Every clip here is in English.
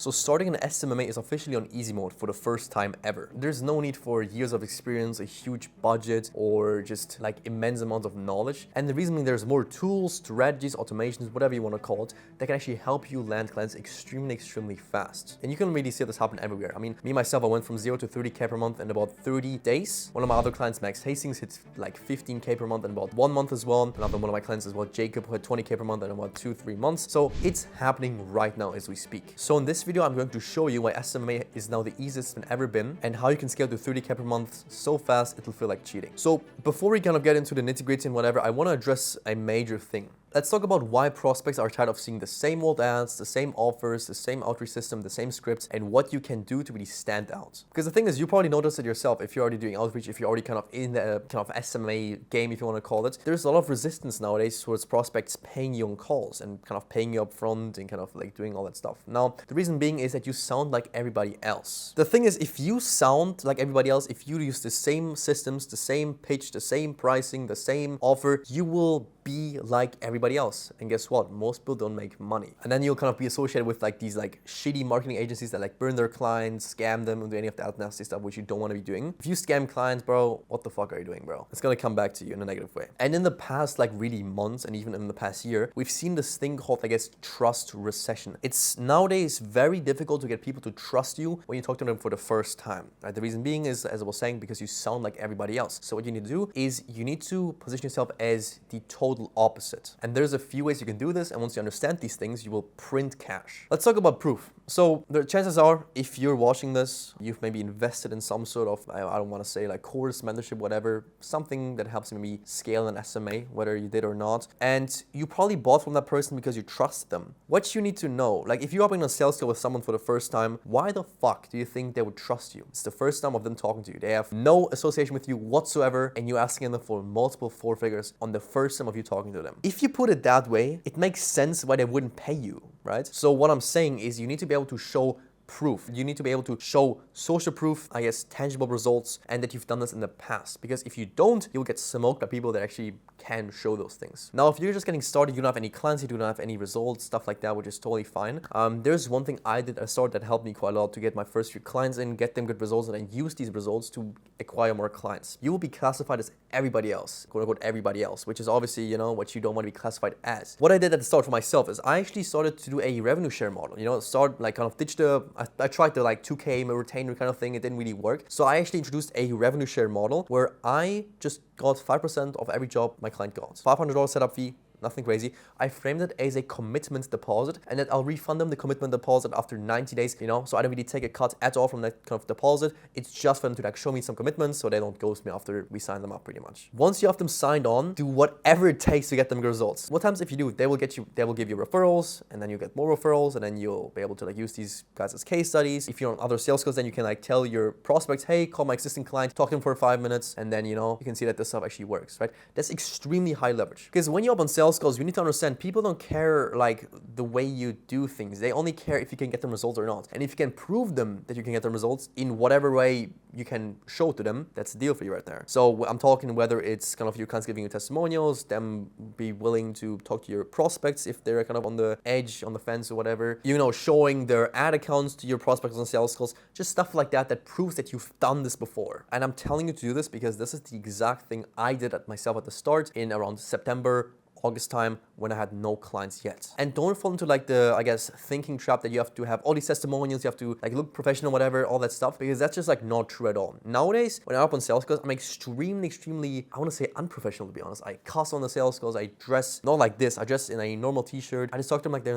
So starting an SMMA is officially on easy mode for the first time ever. There's no need for years of experience, a huge budget, or just like immense amounts of knowledge. And the reason being there's more tools, strategies, automations, whatever you want to call it, that can actually help you land clients extremely fast. And you can really see this happen everywhere. I mean, me myself, I went from 0 to 30K per month in about 30 days. One of my other clients, Max Hastings, hit like 15K per month in about 1 month as well. Another one of my clients as well, Jacob, who had 20K per month in about 2-3 months. So it's happening right now as we speak. So in this video, I'm going to show you why SMMA is now the easiest it's ever been and how you can scale to 30K per month so fast it'll feel like cheating. So before we kind of get into the nitty-gritty and whatever, I want to address a major thing. Let's talk about why prospects are tired of seeing the same old ads, the same offers, the same outreach system, the same scripts, and what you can do to really stand out. Because the thing is, you probably noticed it yourself if you're already doing outreach, if you're already kind of in the kind of SMMA game, if you want to call it. There's a lot of resistance nowadays towards prospects paying you on calls and kind of paying you up front and kind of like doing all that stuff. Now, the reason being is that you sound like everybody else. The thing is, if you sound like everybody else, if you use the same systems, the same pitch, the same pricing, the same offer, you will be like everybody else. And guess what? Most people don't make money. And then you'll kind of be associated with like these like shitty marketing agencies that like burn their clients, scam them, and do any of that nasty stuff which you don't want to be doing. If you scam clients, bro, what the fuck are you doing, bro? It's gonna come back to you in a negative way. And in the past like really months and even in the past year, we've seen this thing called, I guess, trust recession. It's nowadays very difficult to get people to trust you when you talk to them for the first time. Right? The reason being is, as I was saying, because you sound like everybody else. So what you need to do is you need to position yourself as the total opposite. And there's a few ways you can do this, and once you understand these things, you will print cash. Let's talk about proof. So the chances are, if you're watching this, you've maybe invested in some sort of, I don't want to say like course, mentorship, whatever, something that helps maybe scale an SMA, whether you did or not. And you probably bought from that person because you trust them. What you need to know, like if you're hopping on a sales call with someone for the first time, why the fuck do you think they would trust you? It's the first time of them talking to you. They have no association with you whatsoever, and you're asking them for multiple four figures on the first time of you talking to them. If you put it that way, it makes sense why they wouldn't pay you, right? So what I'm saying is you need to be able to show proof. You need to be able to show social proof, I guess, tangible results, and that you've done this in the past. Because if you don't, you'll get smoked by people that actually can show those things. Now, if you're just getting started, you don't have any clients, you don't have any results, stuff like that, which is totally fine. There's one thing I did at the start that helped me quite a lot to get my first few clients in, get them good results, and then use these results to acquire more clients. You will be classified as everybody else, quote unquote everybody else, which is obviously, you know, what you don't want to be classified as. What I did at the start for myself is I actually started to do a revenue share model, you know, start like kind of ditch the, I tried the like 2K retainer kind of thing, it didn't really work. So I actually introduced a revenue share model where I just got 5% of every job my client got. $500 setup fee, nothing crazy. I framed it as a commitment deposit, and that I'll refund them the commitment deposit after 90 days, you know, so I don't really take a cut at all from that kind of deposit. It's just for them to like show me some commitments so they don't ghost me after we sign them up pretty much. Once you have them signed on, do whatever it takes to get them results. What happens if you do? They will give you referrals, and then you get more referrals, and then you'll be able to like use these guys as case studies. If you're on other sales calls, then you can like tell your prospects, hey, call my existing client, talk to them for 5 minutes, and then, you know, you can see that this stuff actually works, right? That's extremely high leverage. Because when you're up on sales calls, you need to understand people don't care like the way you do things. They only care if you can get them results or not. And if you can prove them that you can get them results in whatever way you can show to them, that's the deal for you right there. So I'm talking whether it's kind of your clients giving you testimonials, them be willing to talk to your prospects if they're kind of on the edge, on the fence or whatever, you know, showing their ad accounts to your prospects on sales calls, just stuff like that that proves that you've done this before. And I'm telling you to do this because this is the exact thing I did at myself at the start in around September, August time when I had no clients yet. And don't fall into like the, I guess, thinking trap that you have to have all these testimonials, you have to like look professional, whatever, all that stuff, because that's just like not true at all. Nowadays, when I'm up on sales calls, I'm extremely, I want to say unprofessional to be honest. I cuss on the sales calls, I dress not like this, I dress in a normal t-shirt. I just talk to them like they're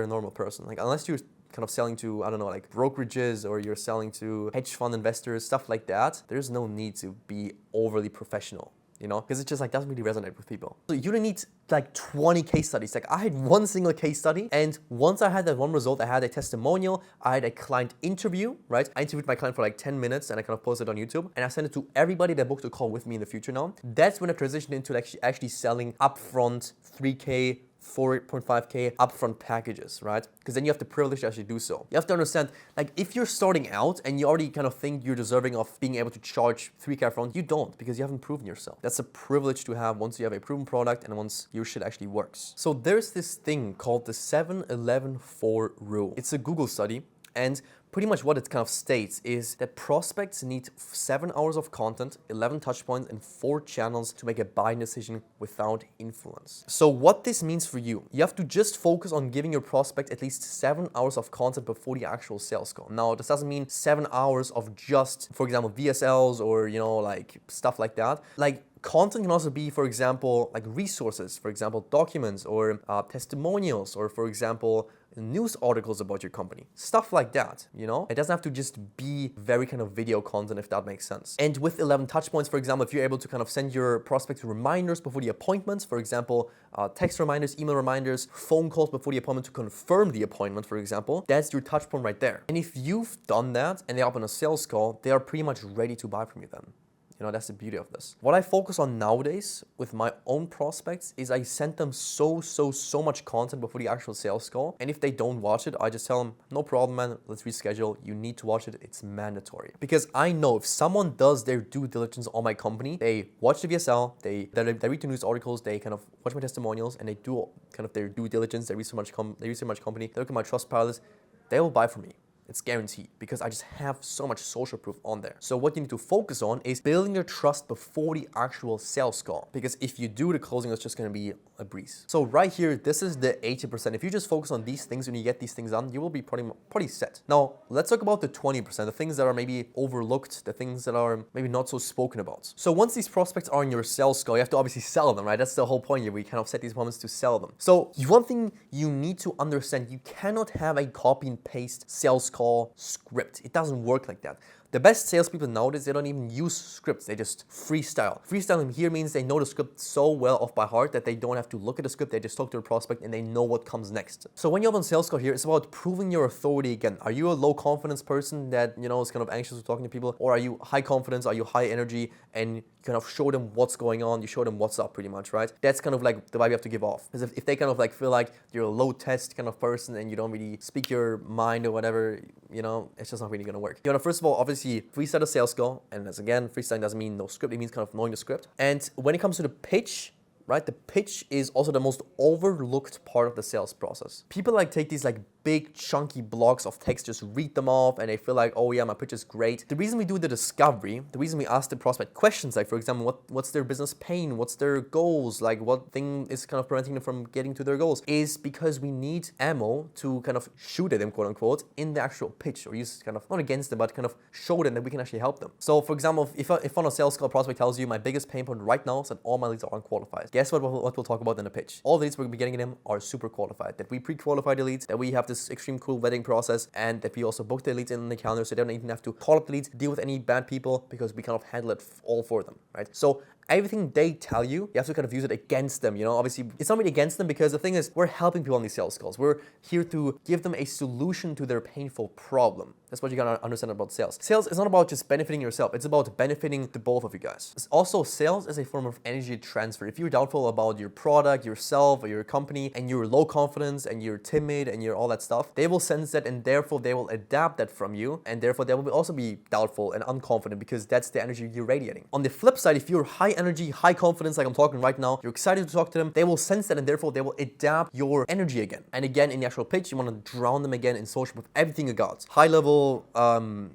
a normal person. Like unless you're kind of selling to, I don't know, like brokerages or you're selling to hedge fund investors, stuff like that, there's no need to be overly professional. You know, because it just like doesn't really resonate with people. So you don't need like 20 case studies. Like I had one single case study, and once I had that one result, I had a testimonial, I had a client interview, right? I interviewed my client for like 10 minutes and I kind of posted it on YouTube, and I sent it to everybody that booked a call with me in the future now. That's when I transitioned into like actually selling upfront 3K, 4.5K upfront packages, right? Because then you have the privilege to actually do so. You have to understand, like if you're starting out and you already kind of think you're deserving of being able to charge 3K upfront, you don't, because you haven't proven yourself. That's a privilege to have once you have a proven product and once your shit actually works. So there's this thing called the 7-11-4 rule. It's a Google study. And pretty much what it kind of states is that prospects need 7 hours of content, 11 touch points, and 4 channels to make a buying decision without influence. So what this means for you have to just focus on giving your prospect at least 7 hours of content before the actual sales call. Now, this doesn't mean 7 hours of just, for example, VSLs or, like stuff like that. Like, content can also be, for example, like resources, for example, documents or testimonials, or for example, news articles about your company, stuff like that, It doesn't have to just be very kind of video content, if that makes sense. And with 11 touch points, for example, if you're able to kind of send your prospects reminders before the appointments, for example, text reminders, email reminders, phone calls before the appointment to confirm the appointment, for example, that's your touch point right there. And if you've done that and they're up on a sales call, they are pretty much ready to buy from you then. That's the beauty of this. What I focus on nowadays with my own prospects is I send them so much content before the actual sales call. And if they don't watch it, I just tell them, no problem, man, let's reschedule. You need to watch it. It's mandatory. Because I know if someone does their due diligence on my company, they watch the VSL, they read the news articles, they kind of watch my testimonials, and they do kind of their due diligence, they research my company, they look at my Trustpilot, they will buy from me. It's guaranteed because I just have so much social proof on there. So what you need to focus on is building your trust before the actual sales call. Because if you do the closing, it's just going to be a breeze. So right here, this is the 80%. If you just focus on these things and you get these things done, you will be pretty set. Now, let's talk about the 20%, the things that are maybe overlooked, the things that are maybe not so spoken about. So once these prospects are in your sales call, you have to obviously sell them, right? That's the whole point here. We kind of set these appointments to sell them. So one thing you need to understand, you cannot have a copy and paste sales call script. It doesn't work like that. The best salespeople nowadays, they don't even use scripts. They just freestyle. Freestyling here means they know the script so well off by heart that they don't have to look at the script. They just talk to the prospect and they know what comes next. So when you're on sales call here, it's about proving your authority again. Are you a low confidence person that, is kind of anxious with talking to people? Or are you high confidence? Are you high energy? And you kind of show them what's going on. You show them what's up pretty much, right? That's kind of like the vibe you have to give off. Because if they kind of like feel like you're a low test kind of person and you don't really speak your mind or whatever, it's just not really going to work. First of all, obviously, freestyle a sales call. And as again, freestyling doesn't mean no script. It means kind of knowing the script. And when it comes to the pitch, right? The pitch is also the most overlooked part of the sales process. People take these big chunky blocks of text, just read them off, and they feel like, oh yeah, my pitch is great. The reason we do the discovery, the reason we ask the prospect questions, like for example, what's their business pain, what's their goals, like what thing is kind of preventing them from getting to their goals, is because we need ammo to kind of shoot at them, quote unquote, in the actual pitch, or use kind of, not against them, but kind of show them that we can actually help them. So for example, if on a sales call, prospect tells you my biggest pain point right now is that all my leads are unqualified. Guess what we'll talk about in the pitch? All the leads we'll be getting in them are super qualified, that we pre-qualify the leads, that we have this extreme cool vetting process, and that we also book the leads in the calendar so they don't even have to call up the leads, deal with any bad people, because we kind of handle it all for them, right? So everything they tell you, you have to kind of use it against them, Obviously, it's not really against them because the thing is, we're helping people on these sales calls. We're here to give them a solution to their painful problem. That's what you gotta understand about sales. Sales is not about just benefiting yourself. It's about benefiting the both of you guys. Also, sales is a form of energy transfer. If you're doubtful about your product, yourself, or your company, and you're low confidence, and you're timid, and you're all that stuff, they will sense that, and therefore they will adapt that from you, and therefore they will also be doubtful and unconfident because that's the energy you're radiating. On the flip side, if you're high energy, high confidence, like I'm talking right now, you're excited to talk to them, they will sense that, and therefore they will adapt your energy again. And again, in the actual pitch, you want to drown them again in social with everything you got. High level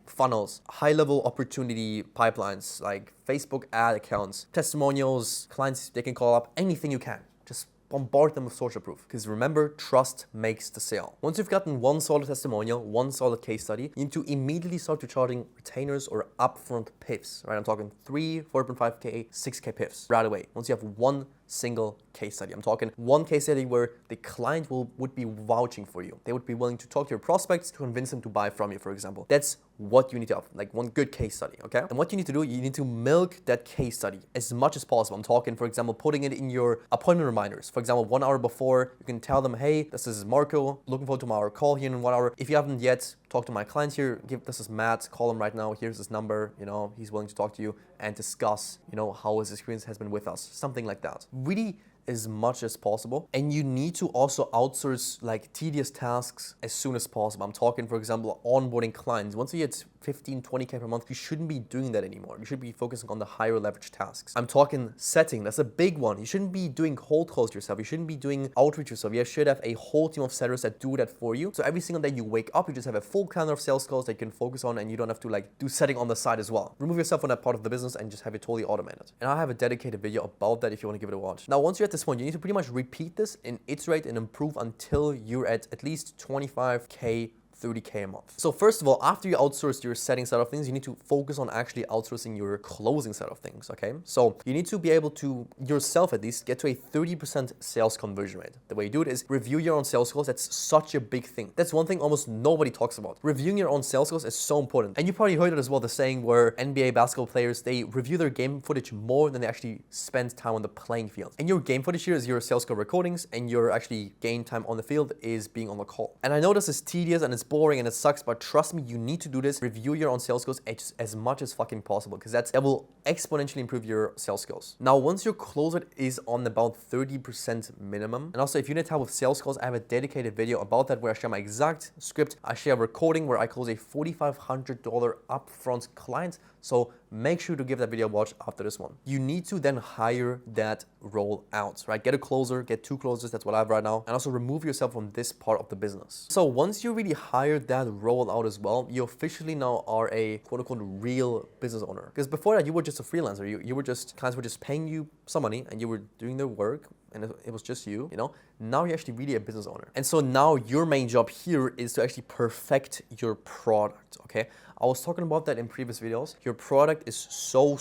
funnels, high level opportunity pipelines, like Facebook ad accounts, testimonials, clients they can call up, anything you can. Just bombard them with social proof. Because remember, trust makes the sale. Once you've gotten one solid testimonial, one solid case study, you need to immediately start to charging retainers or upfront PIFs, right? I'm talking 3, 4.5K, 6K PIFs right away. Once you have one single case study. I'm talking one case study where the client would be vouching for you. They would be willing to talk to your prospects to convince them to buy from you, for example. That's what you need to have, like one good case study, okay? And what you need to do, you need to milk that case study as much as possible. I'm talking, for example, putting it in your appointment reminders. For example, 1 hour before, you can tell them, hey, this is Marco, looking forward to our call here in 1 hour. If you haven't yet talked to my client here, this is Matt, call him right now, here's his number, he's willing to talk to you and discuss, how his experience has been with us, something like that. Really as much as possible. And you need to also outsource like tedious tasks as soon as possible. I'm talking, for example, onboarding clients. Once you get 15, 20K per month, you shouldn't be doing that anymore. You should be focusing on the higher leverage tasks. I'm talking setting. That's a big one. You shouldn't be doing cold calls yourself. You shouldn't be doing outreach yourself. You should have a whole team of sellers that do that for you. So every single day you wake up, you just have a full calendar of sales calls that you can focus on, and you don't have to like do setting on the side as well. Remove yourself from that part of the business and just have it totally automated. And I have a dedicated video about that if you want to give it a watch. Now, once you're at this point, you need to pretty much repeat this and iterate and improve until you're at least 25K 30K a month. So first of all, after you outsource your setting side of things, you need to focus on actually outsourcing your closing side of things, okay? So you need to be able to, yourself at least, get to a 30% sales conversion rate. The way you do it is review your own sales calls. That's such a big thing. That's one thing almost nobody talks about. Reviewing your own sales calls is so important. And you probably heard it as well, the saying where NBA basketball players, they review their game footage more than they actually spend time on the playing field. And your game footage here is your sales call recordings, and your actually gain time on the field is being on the call. And I know this is tedious and it's boring and it sucks, but trust me, you need to do this. Review your own sales skills as much as fucking possible, because that will exponentially improve your sales skills. Now, once your close rate is on about 30% minimum, and also if you need help with sales calls, I have a dedicated video about that where I share my exact script. I share a recording where I close a $4,500 upfront client. So make sure to give that video a watch after this one. You need to then hire that role out, right? Get a closer, get 2 closers, that's what I have right now. And also remove yourself from this part of the business. So once you really hire that role out as well, you officially now are a quote unquote real business owner. Because before that, you were just a freelancer. You were just, clients were just paying you some money and you were doing their work, and it was just you know? Now you're actually really a business owner. And so now your main job here is to actually perfect your product, okay? I was talking about that in previous videos. Your product is so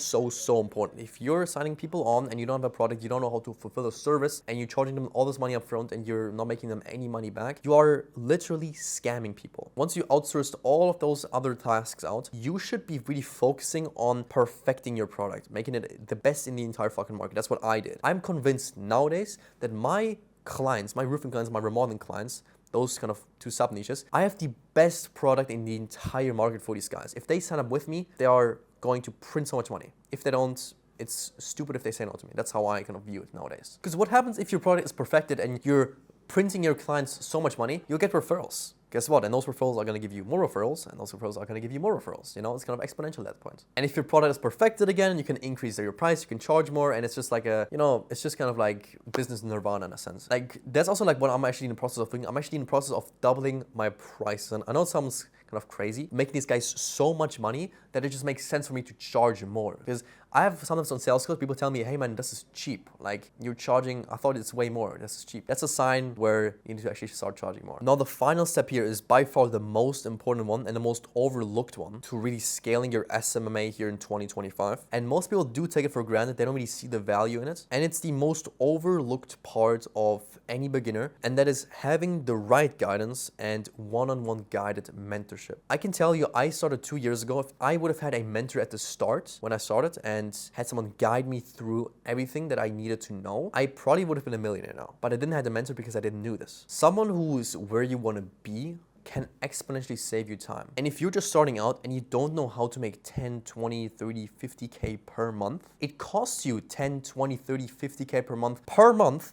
important. If you're signing people on and you don't have a product, you don't know how to fulfill a service, and you're charging them all this money up front and you're not making them any money back, you are literally scamming people. Once you outsourced all of those other tasks out, you should be really focusing on perfecting your product, making it the best in the entire fucking market. That's what I did. I'm convinced nowadays that my clients, my roofing clients, my remodeling clients, those kind of 2 sub niches, I have the best product in the entire market for these guys. If they sign up with me, they are going to print so much money. If they don't, it's stupid if they say no to me. That's how I kind of view it nowadays. Because what happens if your product is perfected and you're printing your clients so much money, you'll get referrals. Guess what? And those referrals are going to give you more referrals, and those referrals are going to give you more referrals. You know, it's kind of exponential at that point. And if your product is perfected again, you can increase your price, you can charge more, and it's just like a, you know, it's just kind of like business nirvana in a sense. Like, that's also like what I'm actually in the process of doing. I'm actually in the process of doubling my price. And I know it sounds kind of crazy, making these guys so much money that it just makes sense for me to charge more. Because I have sometimes on sales calls, people tell me, hey man, this is cheap. Like, you're charging, I thought it's way more, this is cheap. That's a sign where you need to actually start charging more. Now, the final step here is by far the most important one and the most overlooked one to really scaling your SMMA here in 2025. And most people do take it for granted. They don't really see the value in it. And it's the most overlooked part of any beginner, and that is having the right guidance and one-on-one guided mentorship. I can tell you, I started 2 years ago. If I would have had a mentor at the start when I started and had someone guide me through everything that I needed to know, I probably would have been a millionaire now. But I didn't have a mentor because I didn't know this. Someone who's where you want to be can exponentially save you time. And if you're just starting out and you don't know how to make 10, 20, 30, 50K per month, it costs you 10, 20, 30, 50K per month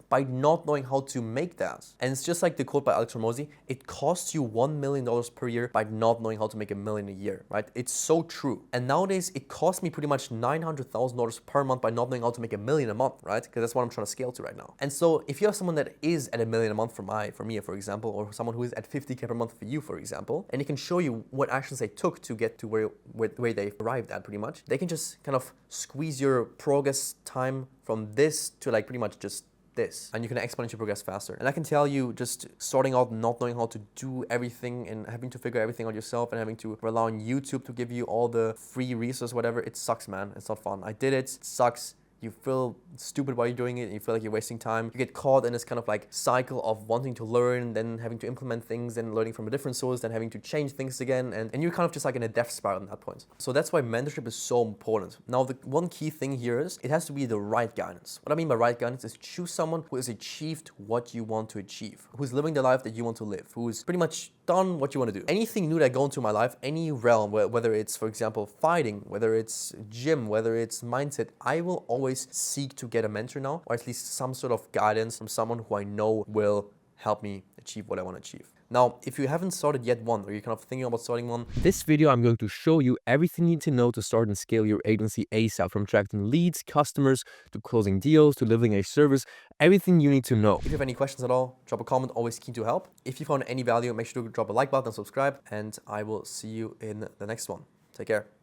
by not knowing how to make that. And it's just like the quote by Alex Hormozi, it costs you $1 million per year by not knowing how to make $1 million a year, right? It's so true. And nowadays it costs me pretty much $900,000 per month by not knowing how to make $1 million a month, right? Because that's what I'm trying to scale to right now. And so if you have someone that is at $1 million a month for me, for example, or someone who is at 50K per month for you, for example, and it can show you what actions they took to get to where they arrived at pretty much, they can just kind of squeeze your progress time from this to like pretty much just this, and you can exponentially progress faster. And I can tell you, just starting out not knowing how to do everything and having to figure everything out yourself and having to rely on YouTube to give you all the free resources, whatever, it sucks, man. It's not fun. I did it. It sucks. You feel stupid while you're doing it, and you feel like you're wasting time. You get caught in this kind of like cycle of wanting to learn, then having to implement things, then learning from a different source, then having to change things again, and you're kind of just like in a death spiral at that point. So that's why mentorship is so important. Now, the one key thing here is it has to be the right guidance. What I mean by right guidance is choose someone who has achieved what you want to achieve, who's living the life that you want to live, who's pretty much done what you want to do. Anything new that go into my life, any realm, whether it's, for example, fighting, whether it's gym, whether it's mindset, I will always seek to get a mentor now, or at least some sort of guidance from someone who I know will help me achieve what I want to achieve. Now, if you haven't started yet one, or you're kind of thinking about starting one, this video I'm going to show you everything you need to know to start and scale your agency ASAP, from attracting leads, customers, to closing deals, to delivering a service, everything you need to know. If you have any questions at all, drop a comment, always keen to help. If you found any value, make sure to drop a like button and subscribe, and I will see you in the next one. Take care.